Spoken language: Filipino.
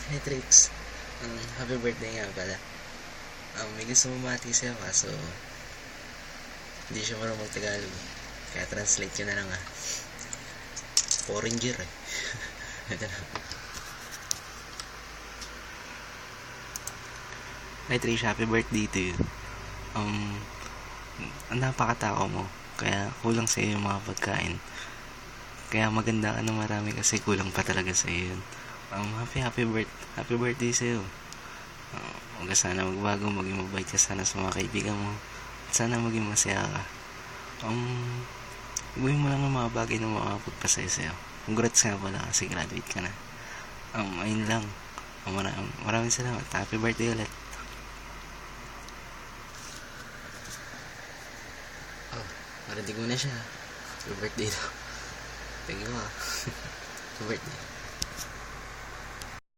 Hey Trix, happy birthday nga pala. May gusto mamati sa'yo kaso hindi siya marunong mag-Tagalog. Kaya translate ko na lang Foreigner eh. Ito na. Hi Trish, happy birthday to you. Ang napakatao mo. Kaya kulang sa'yo yung mga pagkain. Kaya maganda ka na marami kasi kulang pa talaga sa'yo yun. Happy birthday sa'yo. Huwag ka sana magbago, maging mabait ka sana sa mga kaibigan mo. At sana maging masaya ka. Gawin mo lang ng mga bagay na makakapagpasaya sa'yo. Congrats nga pala kasi graduate ka na. Ayun lang. Maraming salamat. Happy birthday ulit. Marinig mo na siya. Happy birthday daw. Thank you Happy birthday.